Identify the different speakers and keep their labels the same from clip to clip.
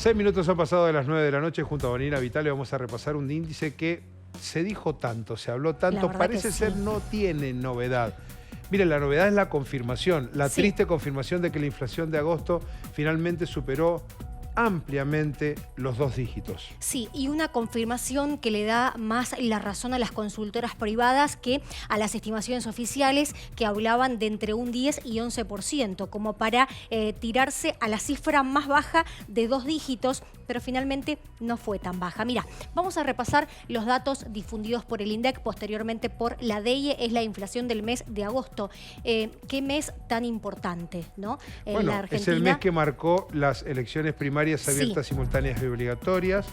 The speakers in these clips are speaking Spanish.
Speaker 1: 6 minutos han pasado de las 9 de la noche. Junto a Vanina Vitale vamos a repasar un índice que se dijo tanto, se habló tanto, parece ser no tiene novedad. Mire, la novedad es la confirmación, la triste confirmación de que la inflación de agosto finalmente superó ampliamente los 2 dígitos.
Speaker 2: Sí, y una confirmación que le da más la razón a las consultoras privadas que a las estimaciones oficiales que hablaban de entre un 10 y 11%, como para tirarse a la cifra más baja de 2 dígitos, pero finalmente no fue tan baja. Mira, vamos a repasar los datos difundidos por el INDEC, posteriormente por la DEIE, es la inflación del mes de agosto. ¿Qué mes tan importante, no?
Speaker 1: Bueno,
Speaker 2: la Argentina,
Speaker 1: es el mes que marcó las elecciones primarias abiertas, simultáneas y obligatorias.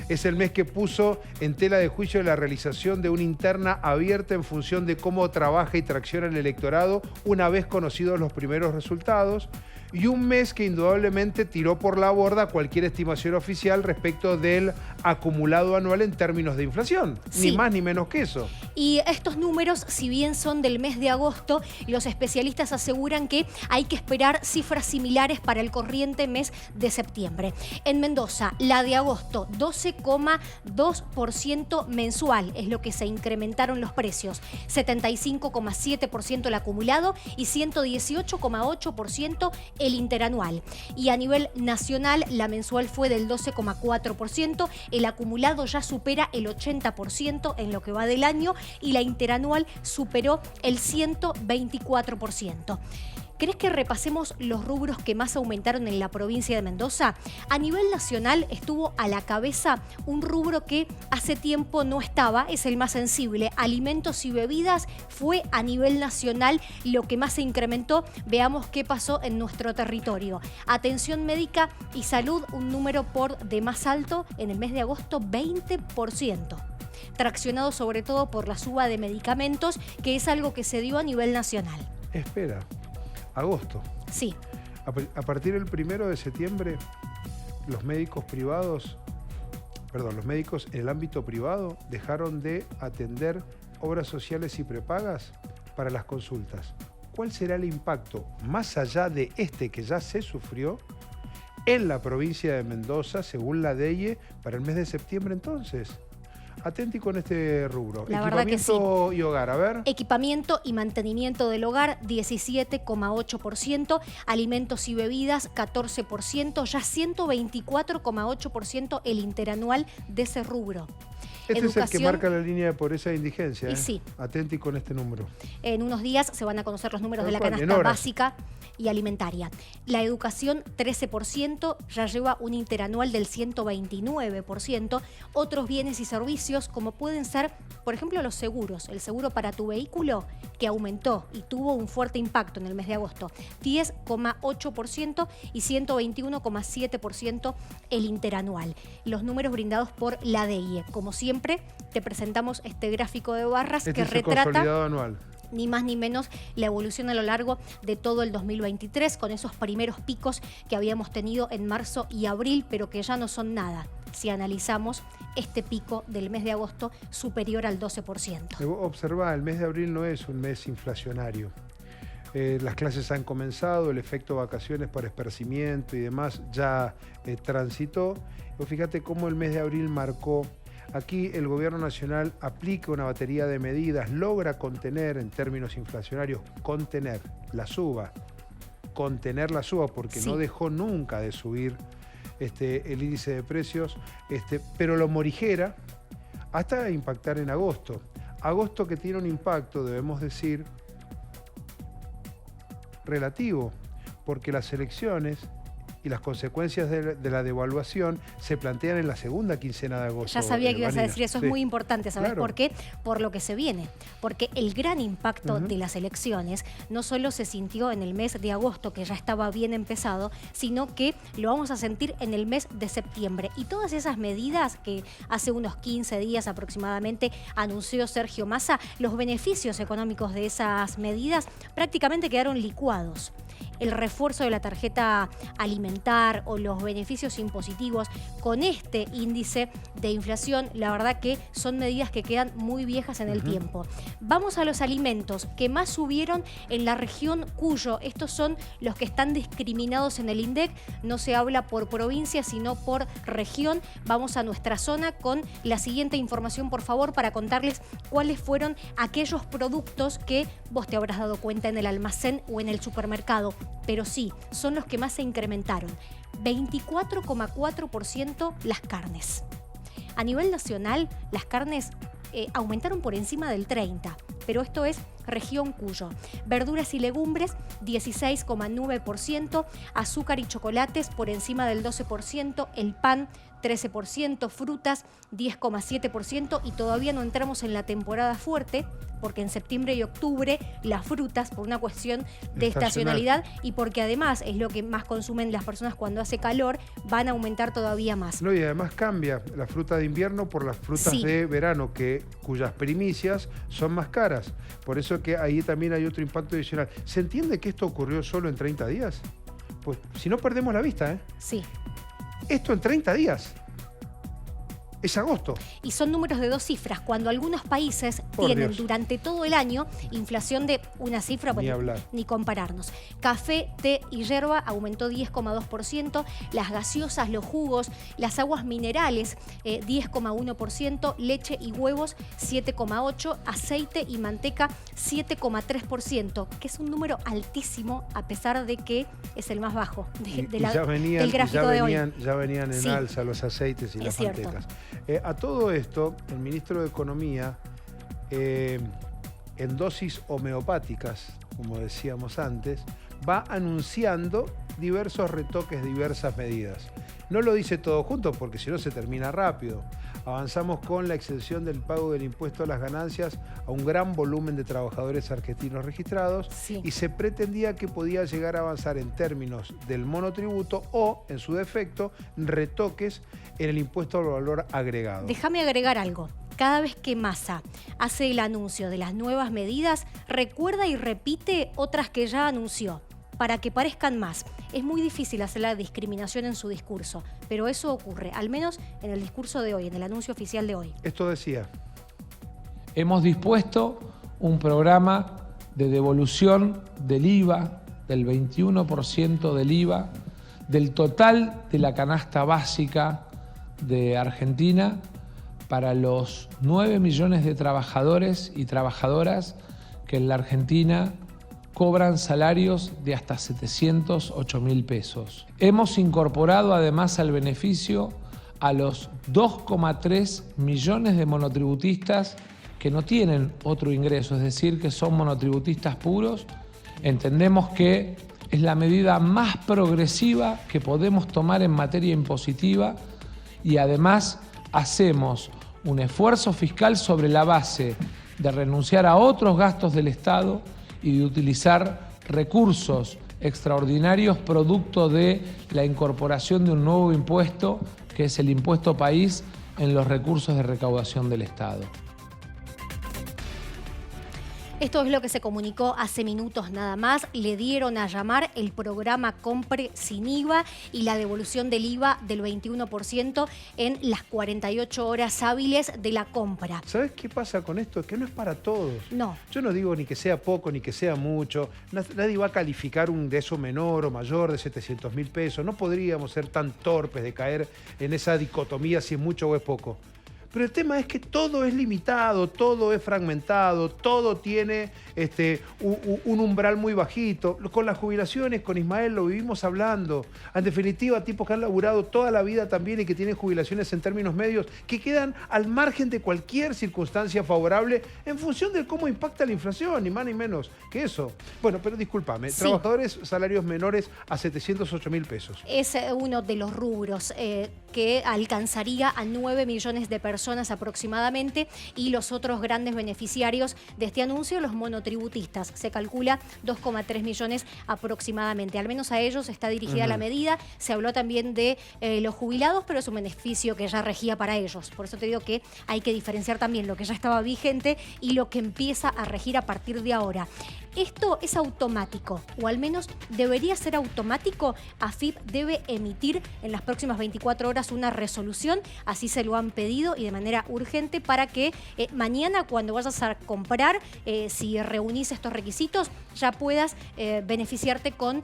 Speaker 1: Es el mes que puso en tela de juicio la realización de una interna abierta en función de cómo trabaja y tracciona el electorado una vez conocidos los primeros resultados. Y un mes que indudablemente tiró por la borda cualquier estimación oficial respecto del acumulado anual en términos de inflación. Ni más ni menos que eso.
Speaker 2: Y estos números, si bien son del mes de agosto, los especialistas aseguran que hay que esperar cifras similares para el corriente mes de septiembre. En Mendoza, la de agosto, 12,2% mensual es lo que se incrementaron los precios. 75,7% el acumulado y 118,8% el interanual. Y a nivel nacional, la mensual fue del 12,4%, el acumulado ya supera el 80% en lo que va del año y la interanual superó el 124%. ¿Querés que repasemos los rubros que más aumentaron en la provincia de Mendoza? A nivel nacional estuvo a la cabeza un rubro que hace tiempo no estaba, es el más sensible. Alimentos y bebidas fue a nivel nacional lo que más se incrementó. Veamos qué pasó en nuestro territorio. Atención médica y salud, un número por de más alto en el mes de agosto, 20%. Traccionado sobre todo por la suba de medicamentos, que es algo que se dio a nivel nacional.
Speaker 1: Espera. Agosto.
Speaker 2: Sí.
Speaker 1: A partir del 1 de septiembre, los médicos en el ámbito privado dejaron de atender obras sociales y prepagas para las consultas. ¿Cuál será el impacto, más allá de este que ya se sufrió, en la provincia de Mendoza, según la DEIE, para el mes de septiembre entonces? Atenti con este rubro.
Speaker 2: La verdad que sí.
Speaker 1: Equipamiento y hogar, a ver.
Speaker 2: Equipamiento y mantenimiento del hogar, 17,8%. Alimentos y bebidas, 14%. Ya 124,8% el interanual de ese rubro.
Speaker 1: Este es el que marca la línea de pobreza e indigencia.
Speaker 2: Y sí.
Speaker 1: Atenti con este número.
Speaker 2: En unos días se van a conocer los números de la canasta básica y alimentaria. La educación, 13%, ya lleva un interanual del 129%. Otros bienes y servicios, como pueden ser, por ejemplo, los seguros. El seguro para tu vehículo, que aumentó y tuvo un fuerte impacto en el mes de agosto, 10,8% y 121,7% el interanual. Los números brindados por la DEIE. Como siempre, te presentamos este gráfico de barras que retrata
Speaker 1: consolidado anual,
Speaker 2: ni más ni menos la evolución a lo largo de todo el 2023, con esos primeros picos que habíamos tenido en marzo y abril, pero que ya no son nada si analizamos este pico del mes de agosto superior al 12%.
Speaker 1: Observá, el mes de abril no es un mes inflacionario. Las clases han comenzado, el efecto vacaciones para esparcimiento y demás ya transitó. Fíjate cómo el mes de abril marcó. Aquí el gobierno nacional aplica una batería de medidas, logra contener en términos inflacionarios, contener la suba porque no dejó nunca de subir el índice de precios, pero lo morigera hasta impactar en agosto. Agosto que tiene un impacto, debemos decir, relativo, porque las elecciones y las consecuencias de la devaluación se plantean en la segunda quincena de agosto.
Speaker 2: Ya sabía que ibas a decir eso, es muy importante, ¿sabes
Speaker 1: claro.
Speaker 2: por qué? Por lo que se viene. Porque el gran impacto de las elecciones no solo se sintió en el mes de agosto, que ya estaba bien empezado, sino que lo vamos a sentir en el mes de septiembre. Y todas esas medidas que hace unos 15 días aproximadamente anunció Sergio Massa, los beneficios económicos de esas medidas prácticamente quedaron licuados. el refuerzo de la tarjeta alimentar o los beneficios impositivos con este índice de inflación, la verdad que son medidas que quedan muy viejas en el tiempo. Vamos a los alimentos que más subieron en la región Cuyo. Estos son los que están discriminados en el INDEC. No se habla por provincia, sino por región. Vamos a nuestra zona con la siguiente información, por favor, para contarles cuáles fueron aquellos productos que vos te habrás dado cuenta en el almacén o en el supermercado. Pero sí, son los que más se incrementaron. 24,4% las carnes. A nivel nacional, las carnes aumentaron por encima del 30%, pero esto es región Cuyo. Verduras y legumbres, 16,9%, azúcar y chocolates por encima del 12%, el pan, 13%, frutas, 10,7%, y todavía no entramos en la temporada fuerte, porque en septiembre y octubre las frutas, por una cuestión de estacionalidad y porque además es lo que más consumen las personas cuando hace calor, van a aumentar todavía más.
Speaker 1: No, y además cambia la fruta de invierno por las frutas de verano, cuyas primicias son más caras. Por eso que ahí también hay otro impacto adicional. ¿Se entiende que esto ocurrió solo en 30 días? Pues si no perdemos la vista, ¿eh?
Speaker 2: Sí.
Speaker 1: Esto en 30 días. Es agosto.
Speaker 2: Y son números de 2 cifras. Cuando algunos países tienen durante todo el año inflación de una cifra, ni compararnos. Café, té y yerba aumentó 10,2%. Las gaseosas, los jugos, las aguas minerales, 10,1%. Leche y huevos, 7,8%. Aceite y manteca, 7,3%. Que es un número altísimo a pesar de que es el más bajo del gráfico de hoy.
Speaker 1: Ya venían en alza los aceites y las mantecas. A todo esto, el ministro de Economía, en dosis homeopáticas, como decíamos antes, va anunciando diversos retoques, diversas medidas. No lo dice todo junto porque si no se termina rápido. Avanzamos con la exención del pago del impuesto a las ganancias a un gran volumen de trabajadores argentinos registrados y se pretendía que podía llegar a avanzar en términos del monotributo o, en su defecto, retoques en el impuesto al valor agregado.
Speaker 2: Déjame agregar algo. Cada vez que Massa hace el anuncio de las nuevas medidas, recuerda y repite otras que ya anunció, para que parezcan más. Es muy difícil hacer la discriminación en su discurso, pero eso ocurre, al menos en el discurso de hoy, en el anuncio oficial de hoy.
Speaker 1: Esto decía:
Speaker 3: hemos dispuesto un programa de devolución del IVA, del 21% del IVA, del total de la canasta básica de Argentina para los 9 millones de trabajadores y trabajadoras que en la Argentina cobran salarios de hasta 708.000 pesos. Hemos incorporado además al beneficio a los 2,3 millones de monotributistas que no tienen otro ingreso, es decir, que son monotributistas puros. Entendemos que es la medida más progresiva que podemos tomar en materia impositiva y además hacemos un esfuerzo fiscal sobre la base de renunciar a otros gastos del Estado y de utilizar recursos extraordinarios producto de la incorporación de un nuevo impuesto, que es el impuesto país en los recursos de recaudación del Estado.
Speaker 2: Esto es lo que se comunicó hace minutos nada más. Le dieron a llamar el programa Compre sin IVA y la devolución del IVA del 21% en las 48 horas hábiles de la compra.
Speaker 1: ¿Sabes qué pasa con esto? Que no es para todos.
Speaker 2: No.
Speaker 1: Yo no digo ni que sea poco ni que sea mucho. Nadie va a calificar un de eso menor o mayor de 700.000 pesos. No podríamos ser tan torpes de caer en esa dicotomía si es mucho o es poco. Pero el tema es que todo es limitado, todo es fragmentado, todo tiene un umbral muy bajito. Con las jubilaciones, con Ismael lo vivimos hablando. En definitiva, tipos que han laburado toda la vida también y que tienen jubilaciones en términos medios, que quedan al margen de cualquier circunstancia favorable en función de cómo impacta la inflación, ni más ni menos que eso. Bueno, pero discúlpame, trabajadores salarios menores a 708.000 pesos.
Speaker 2: Es uno de los rubros que alcanzaría a 9 millones de personas personas aproximadamente, y los otros grandes beneficiarios de este anuncio, los monotributistas. Se calcula 2,3 millones aproximadamente. Al menos a ellos está dirigida la medida. Se habló también de los jubilados, pero es un beneficio que ya regía para ellos. Por eso te digo que hay que diferenciar también lo que ya estaba vigente y lo que empieza a regir a partir de ahora. Esto es automático, o al menos debería ser automático. AFIP debe emitir en las próximas 24 horas una resolución, así se lo han pedido y de manera urgente, para que mañana, cuando vayas a comprar, si reunís estos requisitos, ya puedas beneficiarte con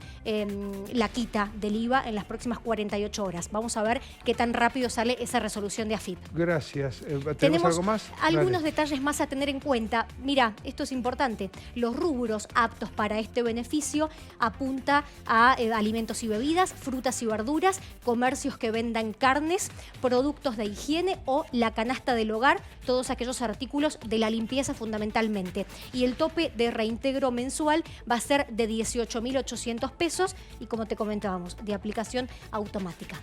Speaker 2: la quita del IVA en las próximas 48 horas. Vamos a ver qué tan rápido sale esa resolución de AFIP.
Speaker 1: Gracias. ¿Tenemos algo más?
Speaker 2: Algunos detalles más a tener en cuenta. Mira, esto es importante. Los rubros aptos para este beneficio apunta a alimentos y bebidas, frutas y verduras, comercios que vendan carnes, productos de higiene o la canasta del hogar, todos aquellos artículos de la limpieza fundamentalmente. Y el tope de reintegro mensual va a ser de 18.800 pesos y, como te comentábamos, de aplicación automática.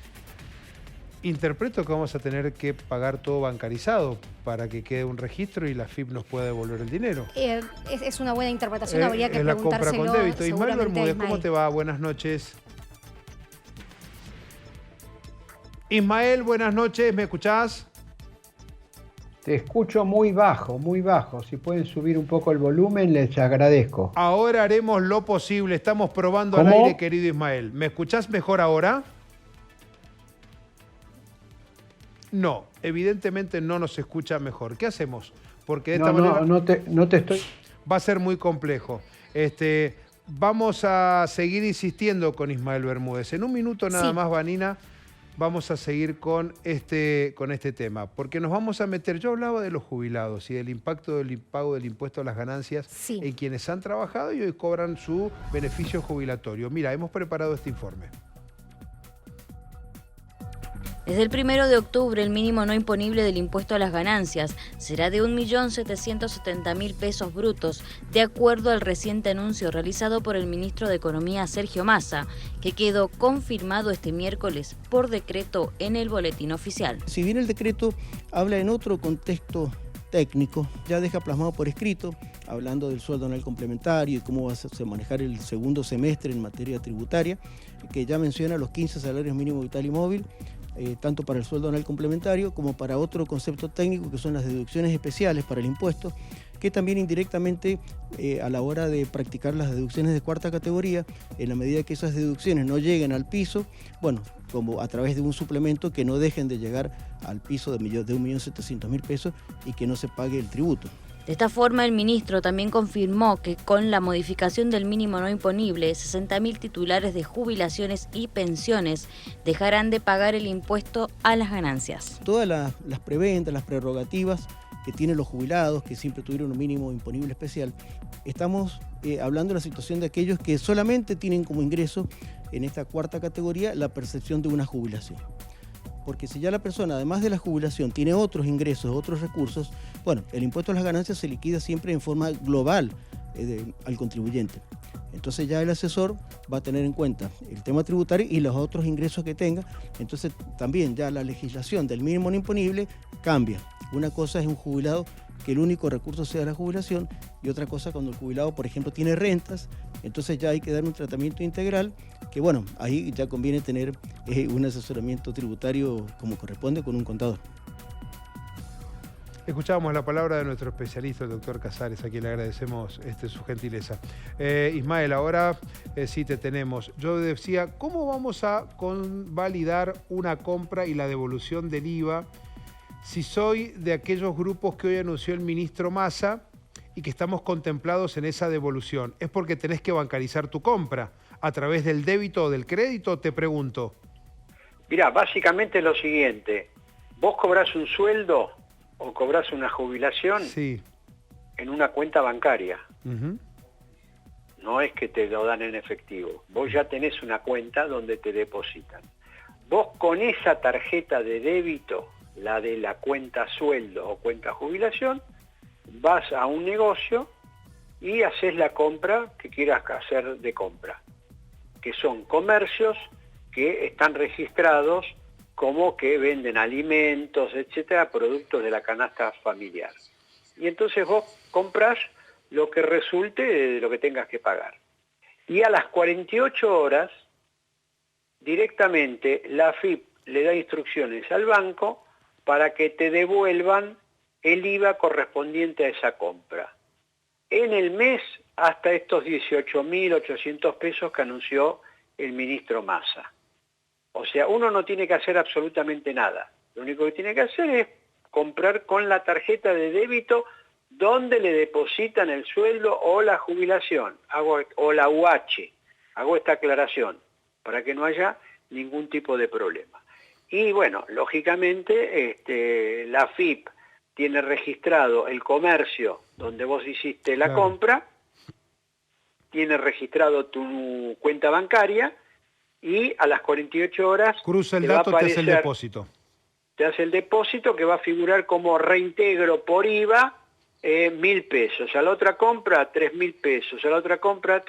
Speaker 1: Interpreto que vamos a tener que pagar todo bancarizado para que quede un registro y la AFIP nos pueda devolver el dinero.
Speaker 2: Es una buena interpretación, habría que
Speaker 1: es la compra
Speaker 2: preguntárselo.
Speaker 1: con débito. Ismael Bermúdez,
Speaker 2: Ismael.
Speaker 1: ¿cómo te va? Buenas noches. Ismael, buenas noches, ¿me escuchás?
Speaker 4: Te escucho muy bajo, muy bajo. Si pueden subir un poco el volumen, les agradezco.
Speaker 1: Ahora haremos lo posible, estamos probando
Speaker 4: ¿Cómo?
Speaker 1: al aire, querido Ismael. ¿Me escuchás mejor ahora? No, evidentemente no nos escucha mejor. ¿Qué hacemos? Porque de esta manera
Speaker 4: no te estoy...
Speaker 1: va a ser muy complejo. Vamos a seguir insistiendo con Ismael Bermúdez. En un minuto nada más, Vanina, vamos a seguir con este tema. Porque nos vamos a meter, yo hablaba de los jubilados y del impacto del pago del impuesto a las ganancias en quienes han trabajado y hoy cobran su beneficio jubilatorio. Mira, hemos preparado este informe.
Speaker 5: Desde el 1 de octubre, el mínimo no imponible del impuesto a las ganancias será de 1.770.000 pesos brutos, de acuerdo al reciente anuncio realizado por el ministro de Economía, Sergio Massa, que quedó confirmado este miércoles por decreto en el Boletín Oficial.
Speaker 6: Si bien el decreto habla en otro contexto técnico, ya deja plasmado por escrito, hablando del sueldo anual complementario y cómo va a manejar el segundo semestre en materia tributaria, que ya menciona los 15 salarios mínimos vital y móvil, tanto para el sueldo anual complementario como para otro concepto técnico que son las deducciones especiales para el impuesto, que también indirectamente a la hora de practicar las deducciones de cuarta categoría, en la medida que esas deducciones no lleguen al piso, bueno, como a través de un suplemento que no dejen de llegar al piso de 1.700.000 pesos y que no se pague el tributo.
Speaker 5: De esta forma, el ministro también confirmó que con la modificación del mínimo no imponible, 60.000 titulares de jubilaciones y pensiones dejarán de pagar el impuesto a las ganancias.
Speaker 6: Todas las preventas, las prerrogativas que tienen los jubilados, que siempre tuvieron un mínimo imponible especial, estamos hablando de la situación de aquellos que solamente tienen como ingreso en esta cuarta categoría la percepción de una jubilación. Porque si ya la persona, además de la jubilación, tiene otros ingresos, otros recursos, bueno, el impuesto a las ganancias se liquida siempre en forma global al contribuyente. Entonces ya el asesor va a tener en cuenta el tema tributario y los otros ingresos que tenga. Entonces también ya la legislación del mínimo no imponible cambia. Una cosa es un jubilado que el único recurso sea la jubilación y otra cosa cuando el jubilado, por ejemplo, tiene rentas, entonces ya hay que dar un tratamiento integral que, bueno, ahí ya conviene tener un asesoramiento tributario como corresponde con un contador.
Speaker 1: Escuchábamos la palabra de nuestro especialista, el doctor Casares, a quien le agradecemos su gentileza. Ismael, ahora sí te tenemos. Yo decía, ¿cómo vamos a convalidar una compra y la devolución del IVA si soy de aquellos grupos que hoy anunció el ministro Massa y que estamos contemplados en esa devolución? ¿Es porque tenés que bancarizar tu compra a través del débito o del crédito? Te pregunto.
Speaker 7: Mirá, básicamente es lo siguiente. Vos cobrás un sueldo o cobrás una jubilación en una cuenta bancaria. No es que te lo dan en efectivo. Vos ya tenés una cuenta donde te depositan. Vos con esa tarjeta de débito, la de la cuenta sueldo o cuenta jubilación, vas a un negocio y haces la compra que quieras hacer de compra, que son comercios que están registrados como que venden alimentos, etcétera, productos de la canasta familiar. Y entonces vos compras lo que resulte de lo que tengas que pagar. Y a las 48 horas, directamente la AFIP le da instrucciones al banco para que te devuelvan el IVA correspondiente a esa compra. En el mes, hasta estos 18.800 pesos que anunció el ministro Massa. O sea, uno no tiene que hacer absolutamente nada. Lo único que tiene que hacer es comprar con la tarjeta de débito donde le depositan el sueldo o la jubilación, o la UH. Hago esta aclaración para que no haya ningún tipo de problema. Y bueno, lógicamente la AFIP tiene registrado el comercio donde vos hiciste la compra, tiene registrado tu cuenta bancaria y a las 48 horas
Speaker 1: cruza el dato, te hace el depósito.
Speaker 7: Te hace el depósito que va a figurar como reintegro por IVA 1.000 pesos. A la otra compra 3.000 pesos. A la otra compra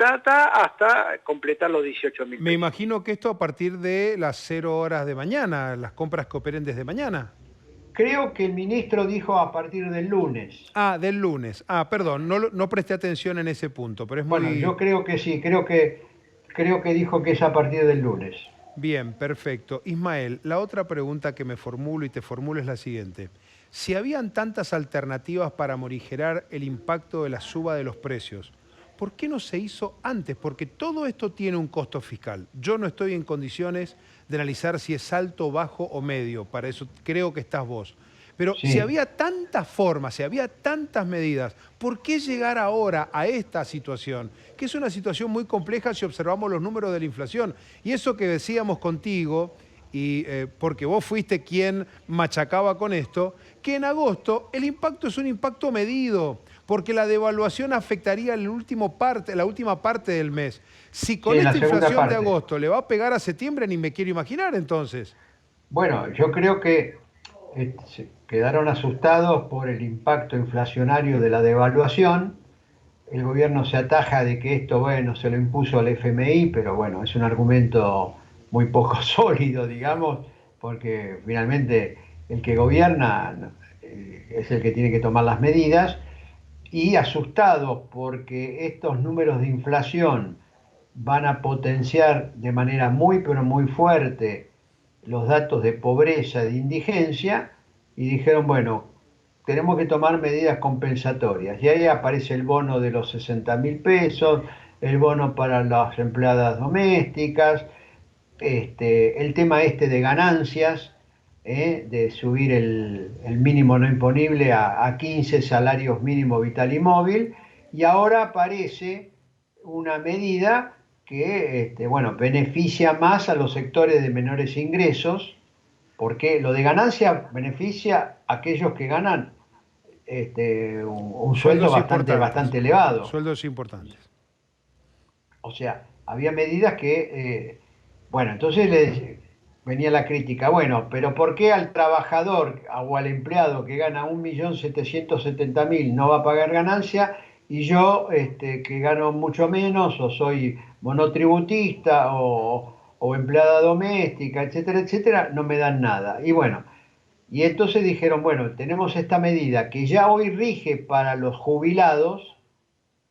Speaker 7: hasta completar los 18.000 pesos.
Speaker 1: Me imagino que esto a partir de las 0 horas de mañana, las compras que operen desde mañana.
Speaker 4: Creo que el ministro dijo a partir del lunes.
Speaker 1: Ah, del lunes. Ah, perdón, no presté atención en ese punto, pero es
Speaker 4: bueno,
Speaker 1: muy...
Speaker 4: yo creo que sí, creo que dijo que es a partir del lunes.
Speaker 1: Bien, perfecto. Ismael, la otra pregunta que me formulo y te formulo es la siguiente. Si habían tantas alternativas para morigerar el impacto de la suba de los precios, ¿por qué no se hizo antes? Porque todo esto tiene un costo fiscal. Yo no estoy en condiciones de analizar si es alto, bajo o medio. Para eso creo que estás vos. Pero
Speaker 4: sí.
Speaker 1: Si había tantas formas, si había tantas medidas, ¿por qué llegar ahora a esta situación? Que es una situación muy compleja si observamos los números de la inflación. Y eso que decíamos contigo, y porque vos fuiste quien machacaba con esto, que en agosto el impacto es un impacto medido, porque la devaluación afectaría la última parte del mes. Si con esta inflación de agosto le va a pegar a septiembre, ni me quiero imaginar entonces.
Speaker 4: Bueno, yo creo que quedaron asustados por el impacto inflacionario de la devaluación. El gobierno se ataja de que esto, bueno, se lo impuso al FMI, pero bueno, es un argumento muy poco sólido, digamos, porque finalmente el que gobierna es el que tiene que tomar las medidas, y asustados porque estos números de inflación van a potenciar de manera muy, pero muy fuerte los datos de pobreza, de indigencia, y dijeron, bueno, tenemos que tomar medidas compensatorias. Y ahí aparece el bono de los 60.000 pesos, el bono para las empleadas domésticas, el tema de ganancias, de subir el mínimo no imponible a 15 salarios mínimo vital y móvil, y ahora aparece una medida que beneficia más a los sectores de menores ingresos, porque lo de ganancia beneficia a aquellos que ganan un sueldo bastante elevado.
Speaker 1: Sueldos importantes.
Speaker 4: O sea, había medidas que, entonces venía la crítica, bueno, pero ¿por qué al trabajador o al empleado que gana 1.770.000 no va a pagar ganancia y yo, que gano mucho menos o soy monotributista o empleada doméstica, etcétera, etcétera, no me dan nada? Y bueno, y entonces dijeron, bueno, tenemos esta medida que ya hoy rige para los jubilados,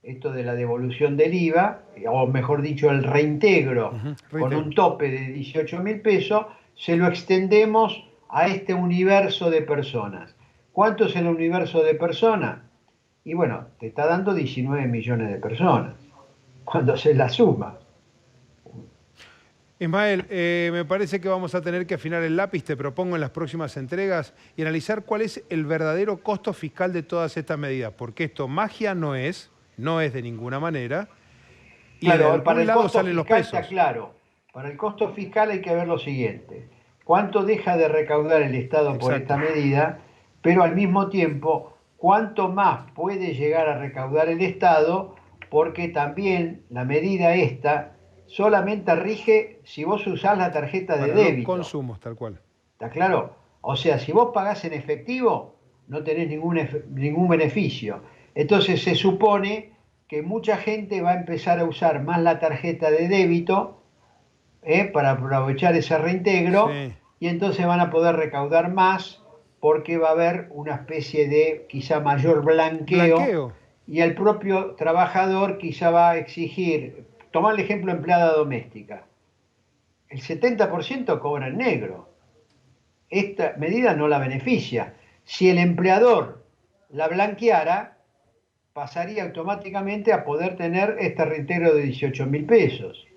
Speaker 4: esto de la devolución del IVA, o mejor dicho, el reintegro, con un tope de 18.000 pesos, se lo extendemos a este universo de personas. ¿Cuánto es el universo de personas? Y bueno, te está dando 19 millones de personas, cuando se la suma.
Speaker 1: Ismael, me parece que vamos a tener que afinar el lápiz, te propongo en las próximas entregas, y analizar cuál es el verdadero costo fiscal de todas estas medidas, porque esto magia no es de ninguna manera, y
Speaker 4: claro, para el
Speaker 1: lado
Speaker 4: costo
Speaker 1: salen los
Speaker 4: fiscal
Speaker 1: pesos.
Speaker 4: está claro. Para el costo fiscal hay que ver lo siguiente: cuánto deja de recaudar el Estado por esta medida, pero al mismo tiempo, cuánto más puede llegar a recaudar el Estado, porque también la medida esta solamente rige si vos usás la tarjeta de débito.
Speaker 1: Los consumos, tal cual.
Speaker 4: ¿Está claro? O sea, si vos pagás en efectivo, no tenés ningún beneficio. Entonces se supone que mucha gente va a empezar a usar más la tarjeta de débito para aprovechar ese reintegro, y entonces van a poder recaudar más porque va a haber una especie de quizá mayor blanqueo. Y el propio trabajador quizá va a exigir, tomar el ejemplo empleada doméstica, el 70% cobra en negro. Esta medida no la beneficia. Si el empleador la blanqueara, pasaría automáticamente a poder tener este reintegro de 18.000 pesos.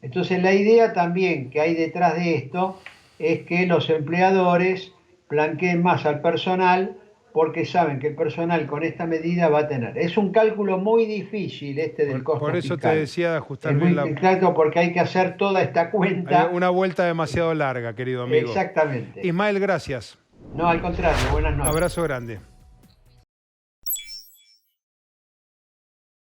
Speaker 4: Entonces la idea también que hay detrás de esto es que los empleadores blanqueen más al personal porque saben que el personal con esta medida va a tener. Es un cálculo muy difícil del costo
Speaker 1: Por eso
Speaker 4: fiscal.
Speaker 1: te decía de ajustar
Speaker 4: es
Speaker 1: bien
Speaker 4: muy claro porque hay que hacer toda esta cuenta.
Speaker 1: Hay una vuelta demasiado larga, querido amigo.
Speaker 4: Exactamente.
Speaker 1: Ismael, gracias.
Speaker 4: No, al contrario, buenas noches.
Speaker 1: Abrazo grande.